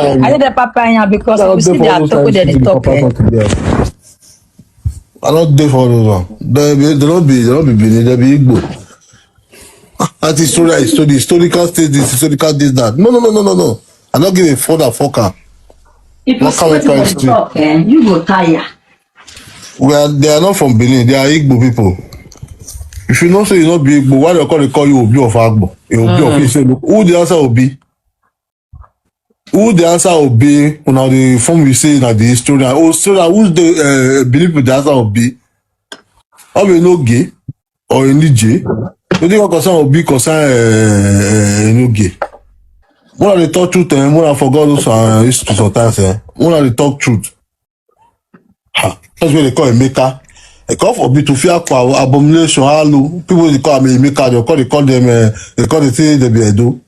I did the papaya because we see they are talking they talk. I not there for those one. They not be Bini, they be Igbo. That historical state, this historical this that. No. I not give a further fucker. If you see what you talk, you go tire. They are not from Benin, they are Igbo people. If you know say you not be Igbo, why they call you Obi of Agbo? Obi of Iselu. Who the answer will be? Who the answer will be when the form we say that the historian? Oh, so that who's the believe the answer will be? Or we no gay or any J. You think concern will be concern no gay. One of the talk truth and one I forgot those history sometimes. One of the talk truth. That's what they call a maker. A call for be to fear abomination. Hello, people they call me maker. They call them. They call the thing they be do.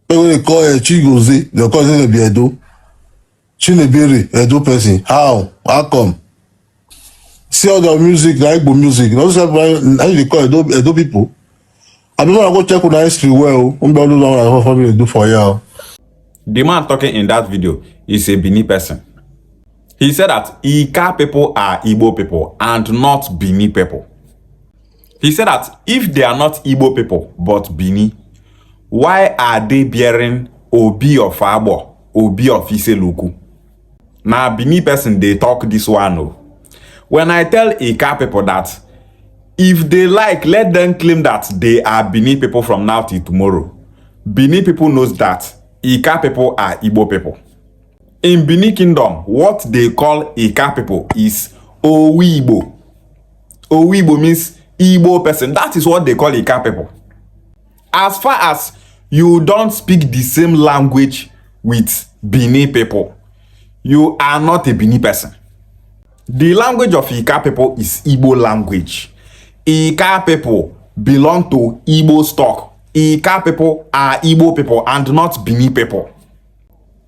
People they call Chigoze. They call them they be do. Chinebiri Edo person. How come? See all the music, the Igbo music. Not just they call Edo people. I don't want to go check on the history well. I'm not going to do for you. The man talking in that video is a Bini person. He said that Ika people are Igbo people and not Bini people. He said that if they are not Igbo people but Bini, why are they bearing Obi of Abo, Obi of Iseluku? Now Bini person they talk this one. Oh. When I tell Ika people that if they like, let them claim that they are Bini people from now till tomorrow. Bini people knows that Ika people are Igbo people. In Bini Kingdom, what they call Ika people is Owibo. Owibo means Igbo person. That is what they call Ika people. As far as you don't speak the same language with Bini people, you are not a Bini person. The language of Ika people is Igbo language. Ika people belong to Igbo stock. Ika people are Igbo people and not Bini people.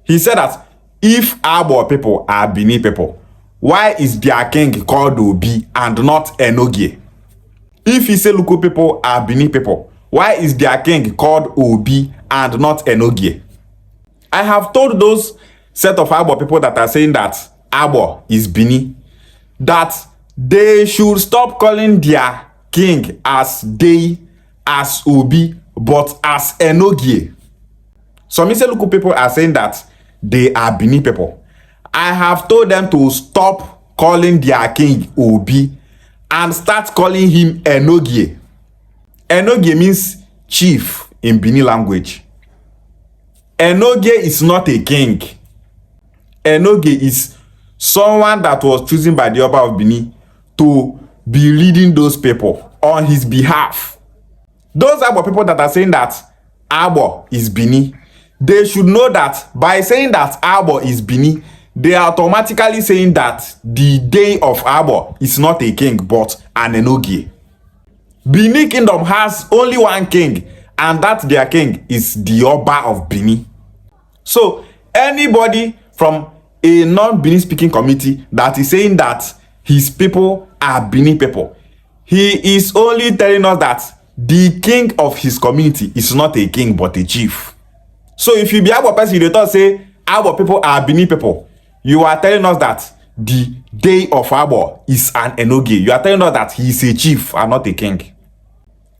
He said that if Abo people are Bini people, why is their king called Obi and not Enogie? If Iseluku people are Bini people, why is their king called Obi and not Enogie? I have told those set of Abo people that are saying that Abo is Bini, that they should stop calling their king as Dei, as Obi, but as Enogie. Some Iseluku people are saying that they are Bini people. I have told them to stop calling their king Obi and start calling him Enogie. Enogie means chief in Bini language. Enogie is not a king. Enogie is someone that was chosen by the Oba of Bini to be leading those people on his behalf. Those Abo people that are saying that Abo is Bini, they should know that by saying that Abo is Bini, they are automatically saying that the day of Abo is not a king but an Enogie. Bini Kingdom has only one king, and that their king is the Oba of Bini. So anybody from a non-Bini speaking community that is saying that his people are Bini people, he is only telling us that the king of his community is not a king but a chief. So if you be Abo person, you don't say Abo people are Bini people, you are telling us that the day of Abo is an Enogie. You are telling us that he is a chief and not a king.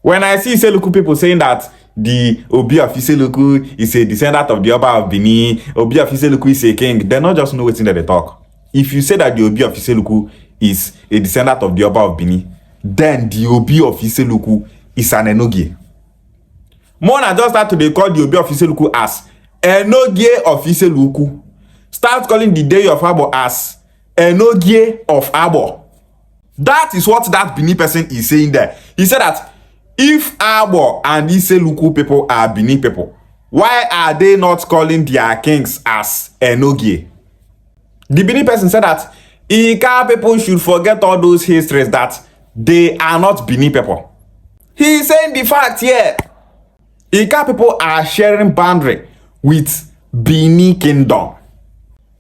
When I see Iseluku people saying that the Obi of Iseluku is a descendant of the Oba of Bini, Obi of Iseluku is a king, they not just know what's in that they talk. If you say that the Obi of Iseluku is a descendant of the Oba of Bini, then the Obi of Iseluku is an Enogie. Mona just start to dey call the Obi of Iseluku as Enogie of Iseluku. Start calling the day of Abo as Enogie of Abo. That is what that Bini person is saying there. He said that if Abo and Iseluku people are Bini people, why are they not calling their kings as Enogie? The Bini person said that Ika people should forget all those histories that they are not Bini people. He is saying the fact here. Ika people are sharing boundary with Bini Kingdom.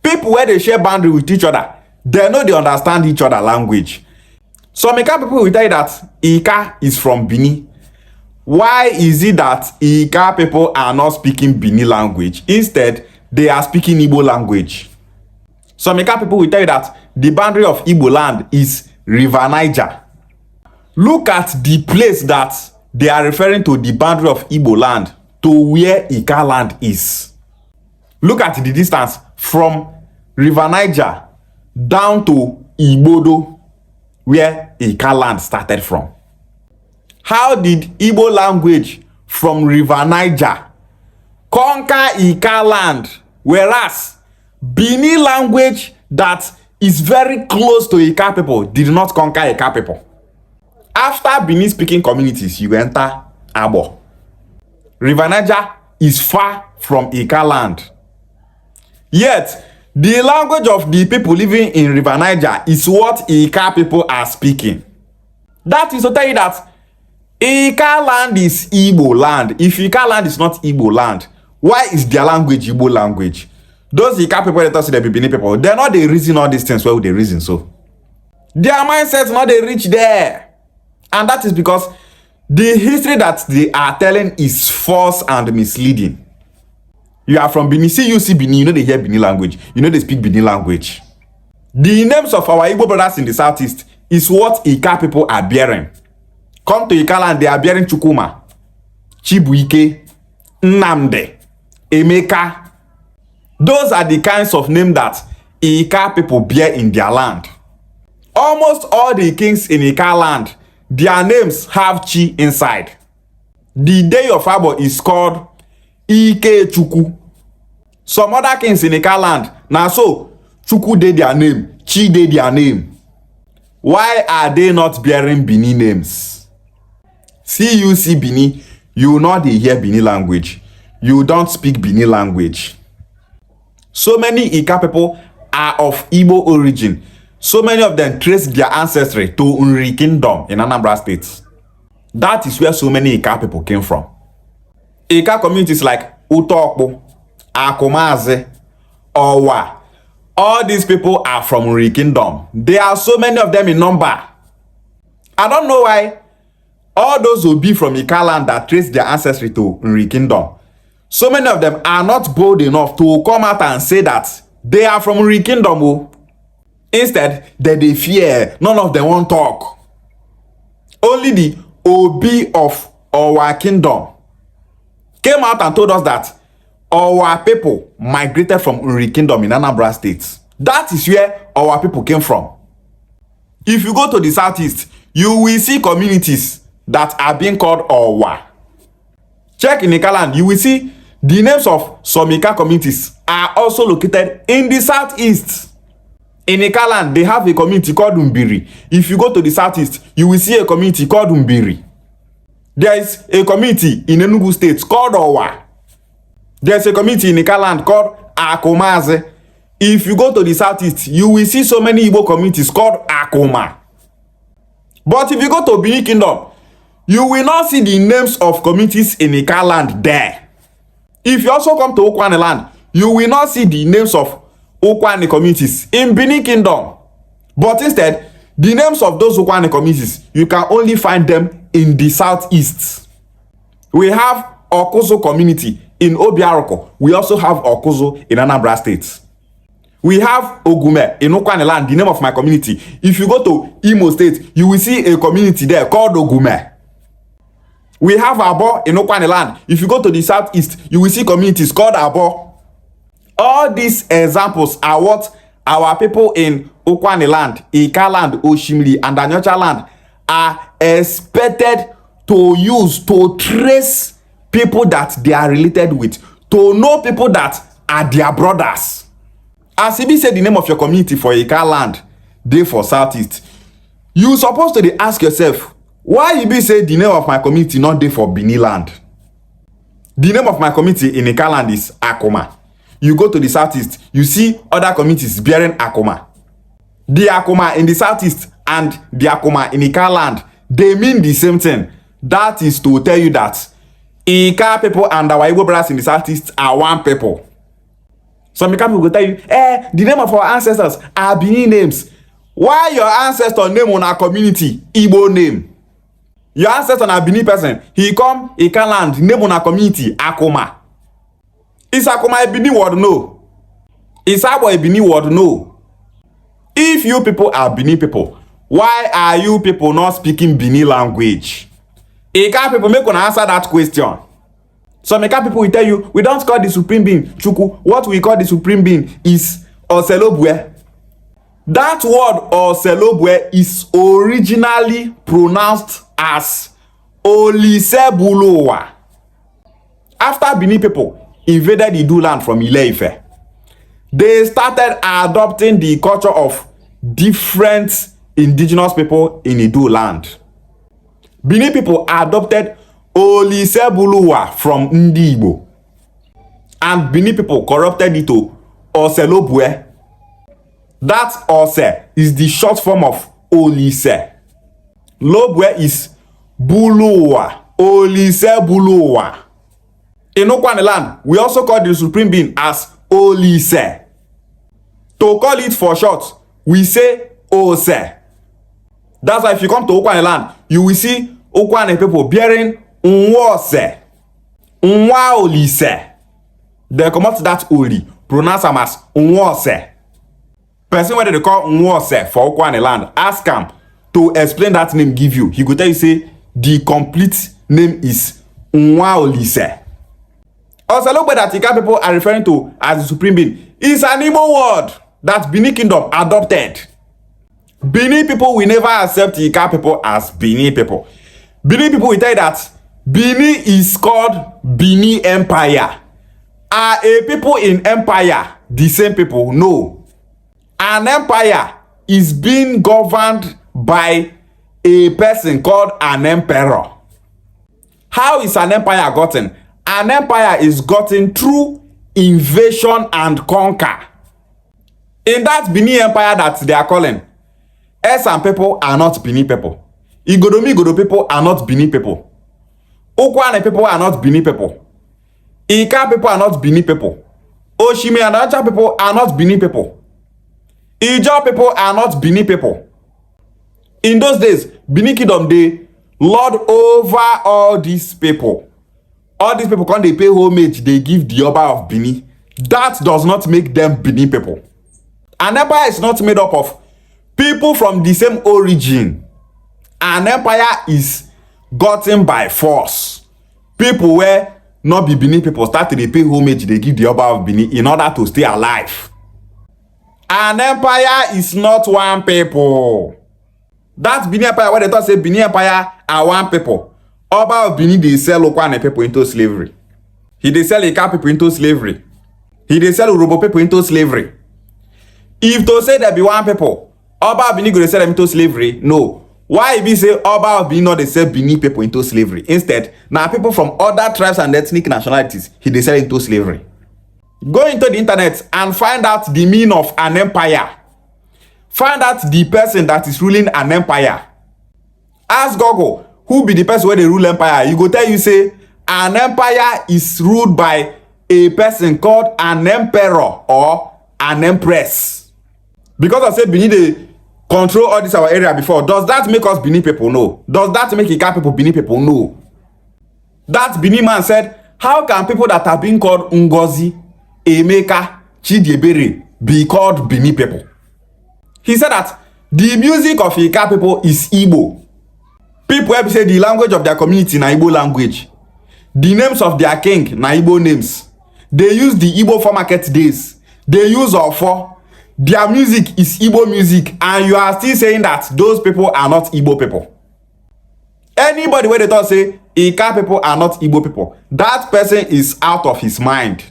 People where they share boundary with each other, they know they understand each other language. Some Ika people will tell you that Ika is from Bini. Why is it that Ika people are not speaking Bini language? Instead, they are speaking Igbo language. Some Ika people will tell you that the boundary of Igbo land is River Niger. Look at the place that they are referring to the boundary of Igbo land to where Ika land is. Look at the distance from River Niger down to Igbodo, where Ika land started from. How did Igbo language from River Niger conquer Ika land, whereas Bini language that is very close to Ika people did not conquer Ika people? After Bini speaking communities, you enter Abo. River Niger is far from Ika land. Yet, the language of the people living in River Niger is what Ika people are speaking. That is to tell you that Ika land is Igbo land. If Ika land is not Igbo land, why is their language Igbo language? Those Ika people that say they be Bini people, they're not the reason all these things. Why would they reason so? Their mindset not they reach there. And that is because the history that they are telling is false and misleading. You are from Bini. See, you see Bini, you know they hear Bini language. You know they speak Bini language. The names of our Igbo brothers in the southeast is what Ika people are bearing. Come to Ika land, they are bearing Chukuma, Chibuike, Nnamde, Emeka. Those are the kinds of names that Ika people bear in their land. Almost all the kings in Ika land, their names have Chi inside. The day of Abo is called Ike Chuku. Some other kings in Ika land, now so Chuku dey their name, Chi dey their name. Why are they not bearing Bini names? See you see Bini, you know they hear Bini language. You don't speak Bini language. So many Ika people are of Igbo origin. So many of them trace their ancestry to Nri Kingdom in Anambra State. That is where so many Ika people came from. Ika communities like Utokpo, Akomaze, Owa, all these people are from Nri Kingdom. There are so many of them in number. I don't know why all those who be from Ika land that trace their ancestry to Nri Kingdom, so many of them are not bold enough to come out and say that they are from Nri Kingdom. Oh. Instead, they fear. None of them won't talk. Only the Obi of our kingdom came out and told us that our people migrated from Nri Kingdom in Anambra State. That is where our people came from. If you go to the southeast, you will see communities that are being called Owa. Check in Ika land, you will see the names of some Ika communities are also located in the southeast. In Ika land, they have a community called Umbiri. If you go to the southeast, you will see a community called Umbiri. There is a community in Enugu State called Owa. There is a community in Ika land called Akomaze. If you go to the southeast, you will see so many Igbo communities called Akoma. But if you go to Bini Kingdom, you will not see the names of communities in Ika land there. If you also come to Okwane land, you will not see the names of Okwane communities in Bini Kingdom. But instead, the names of those Okwane communities, you can only find them in the southeast. We have Okuzo community in Obiaroko. We also have Okuzo in Anambra State. We have Ogume in Okwane land, the name of my community. If you go to Imo State, you will see a community there called Ogume. We have Abo in Okwane land. If you go to the southeast, you will see communities called Abo. All these examples are what our people in Okwane land, Ika land, Oshimili, and Anyocha land are expected to use to trace people that they are related with, to know people that are their brothers. As Ibi said the name of your community for Ika land, they for southeast, you supposed to ask yourself, why Ibi say the name of my community not they for Bini land? The name of my community in Ika land is Akoma. You go to the southeast, you see other communities bearing Akoma. The Akoma in the southeast and the Akoma in Ika land, they mean the same thing. That is to tell you that Ika people and our Igbo brothers in the southeast are one people. Some Ika people will tell you, the name of our ancestors are Bini names. Why your ancestor name on our community, Igbo name? Your ancestor na Bini person, he come Ika land, name on our community, Akoma. Isakuma a Bini word no. Isabo a Bini word no. If you people are Bini people, why are you people not speaking Bini language? Ika people make una answer that question. Some Ika people will tell you, we don't call the supreme being Chuku. What we call the supreme being is Oselobwe. That word Oselobwe is originally pronounced as Olisebulowa. After Bini people invaded the Idu land from Ile-Ife, they started adopting the culture of different indigenous people in Idu land. Bini people adopted Olisebuluwa from Ndi Igbo, and Bini people corrupted it to Oselobwe. That Ose is the short form of Olise. Lobwe is Buluwa. Olisebuluwa. In Okwane land, we also call the supreme being as Olise. To call it for short, we say Ose. That's why if you come to Okwane land, you will see Okwane people bearing Nwose, Nwa Olise. They come out to that Oli, pronounce them as Nwose. Person where they call Nwose for Okwane land, ask him to explain that name give you. He go tell you say the complete name is Nwa Olise. Also, look that Ika people are referring to as the supreme being. It's an Igbo word that Bini kingdom adopted. Bini people will never accept Ika people as Bini people. Bini people will tell you that Bini is called Bini Empire. Are a people in empire the same people? No. An empire is being governed by a person called an emperor. How is an empire gotten? An empire is gotten through invasion and conquer. In that Bini empire that they are calling, Esan people are not Bini people. Igodo people are not Bini people. Okwane people are not Bini people. Ika people are not Bini people. Oshime and Acha people are not Bini people. Ijaw people are not Bini people. In those days, Bini kingdom they lord over all these people. All these people when they pay homage, they give the Oba of Bini. That does not make them Bini people. An empire is not made up of people from the same origin. An empire is gotten by force. People where not be Bini people start to pay homage, they give the Oba of Bini in order to stay alive. An empire is not one people. That Bini empire where they thought say Bini empire are one people. Oba of Bini they sell Okwane people into slavery. He they sell Ika people into slavery. He they sell Urobo people into slavery. If to say there be one people, Oba of Bini go sell them into slavery? No. Why be say Oba of Bini not they sell Bini people into slavery? Instead, now people from other tribes and ethnic nationalities, he they sell into slavery. Go into the internet and find out the meaning of an empire. Find out the person that is ruling an empire. Ask Google, who be the person where they rule empire? You go tell you say an empire is ruled by a person called an emperor or an empress. Because I said Bini they control all this our area before. Does that make us Bini people? No. Does that make Ika people Bini people? No. That Bini man said, how can people that are being called Ngozi, Emeka, Chidiebere be called Bini people? He said that the music of Ika people is Igbo. People ever say the language of their community na Igbo language. The names of their king na Igbo names. They use the Igbo for market days. They use Ofo. Their music is Igbo music, and you are still saying that those people are not Igbo people. Anybody where they talk say Ika people are not Igbo people, that person is out of his mind.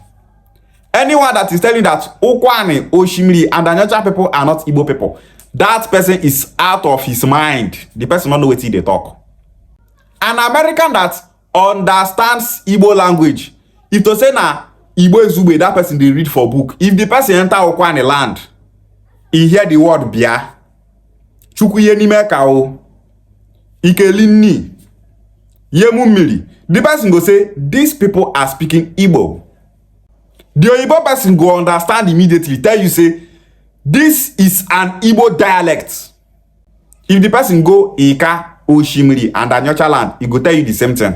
Anyone that is telling that Okwane, Oshimiri, and Anyacha people are not Igbo people, that person is out of his mind. The person don't know what they talk. An American that understands Igbo language, if to say na Igbo Ezugbe, that person they read for book. If the person enter Okwane land, he hear the word Bia, Chukuye Nimeka o, Ikelinni, Yemumiri. The person go say, these people are speaking Igbo. The Igbo person go understand immediately, tell you say, this is an Igbo dialect. If the person go Ika, Oshimiri, and Anyocha land, he go tell you the same thing.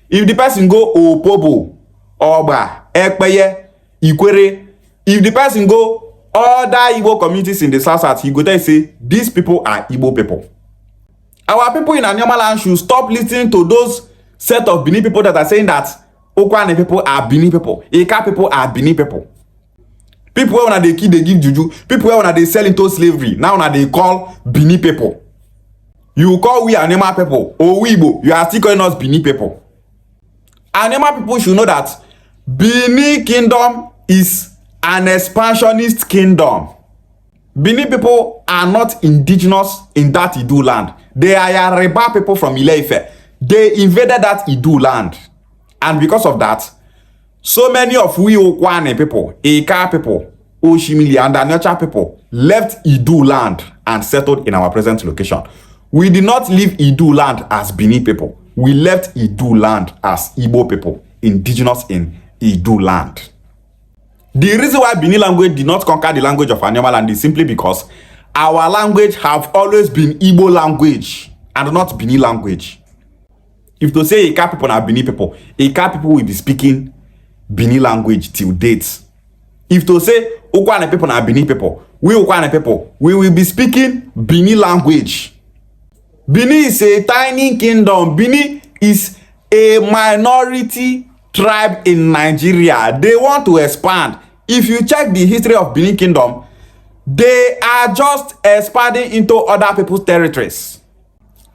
If the person go Opobo, Oba, Ekpeye, Ikwere. If the person go other Igbo communities in the south, he go there say, these people are Igbo people. Our people in Anioma land should stop listening to those set of Bini people that are saying that Okwane people are Bini people, Eka people are Bini people. People when they kill, they give juju. People when they sell into slavery, now when they call Bini people. You call we Anioma people, or we Igbo, you are still calling us Bini people. Anioma people should know that Bini kingdom is an expansionist kingdom. Bini people are not indigenous in that Idu land. They are Yoruba people from Ile-Ife. They invaded that Idu land. And because of that, so many of we Okwane people, Eka people, Oshimili and Anacha people left Idu land and settled in our present location. We did not leave Idu land as Bini people. We left Idu land as Igbo people, indigenous in Idu land. The reason why Bini language did not conquer the language of Anioma land is simply because our language have always been Igbo language and not Bini language. If to say Eka people are Bini people, Eka people will be speaking Bini language till date. If to say Okwane people are Bini people, we Okwane people, we will be speaking Bini language. Bini is a tiny kingdom. Bini is a minority tribe in Nigeria. They want to expand. If you check the history of Bini kingdom, they are just expanding into other people's territories.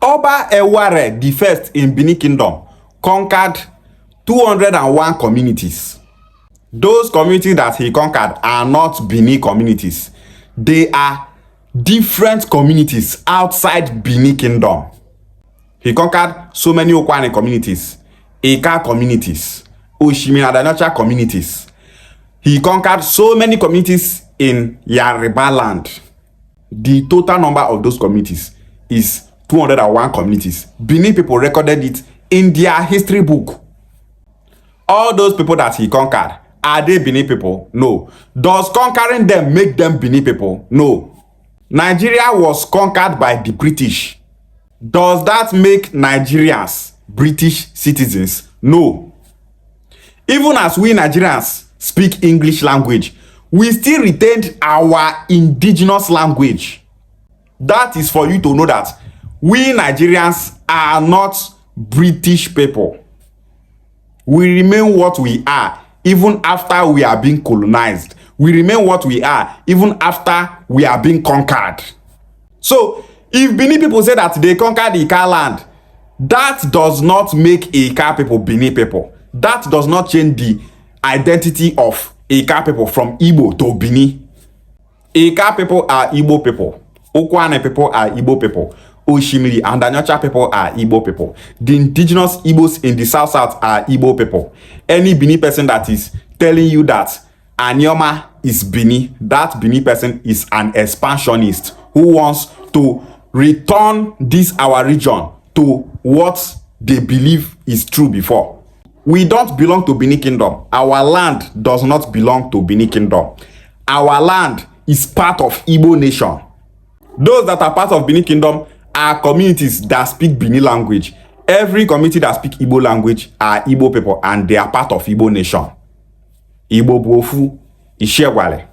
Oba Eware, the first in Bini kingdom, conquered 201 communities. Those communities that he conquered are not Bini communities. They are different communities outside Bini kingdom. He conquered so many Okwane communities, Eka communities, Oshimi and Anacha communities. He conquered so many communities in Yoruba land. The total number of those communities is 201 communities. Bini people recorded it in their history book. All those people that he conquered, are they Bini people? No. Does conquering them make them Bini people? No. Nigeria was conquered by the British. Does that make Nigerians British citizens? No. Even as we Nigerians speak English language, we still retained our indigenous language. That is for you to know that we Nigerians are not British people. We remain what we are even after we are being colonized. We remain what we are even after we are being conquered. So, if Bini people say that they conquered Ika land, that does not make Ika people Bini people. That does not change the identity of Ika people from Igbo to Bini. Ika people are Igbo people. Okwane people are Igbo people. Oshimiri and Anyocha people are Igbo people. The indigenous Igbos in the south are Igbo people. Any Bini person that is telling you that Anioma is Bini, that Bini person is an expansionist who wants to return this our region to what they believe is true before. We don't belong to Bini kingdom. Our land does not belong to Bini kingdom. Our land is part of Igbo nation. Those that are part of Bini kingdom are communities that speak Bini language. Every community that speak Igbo language are Igbo people and they are part of Igbo nation. Igbo Bofu, Ishewale.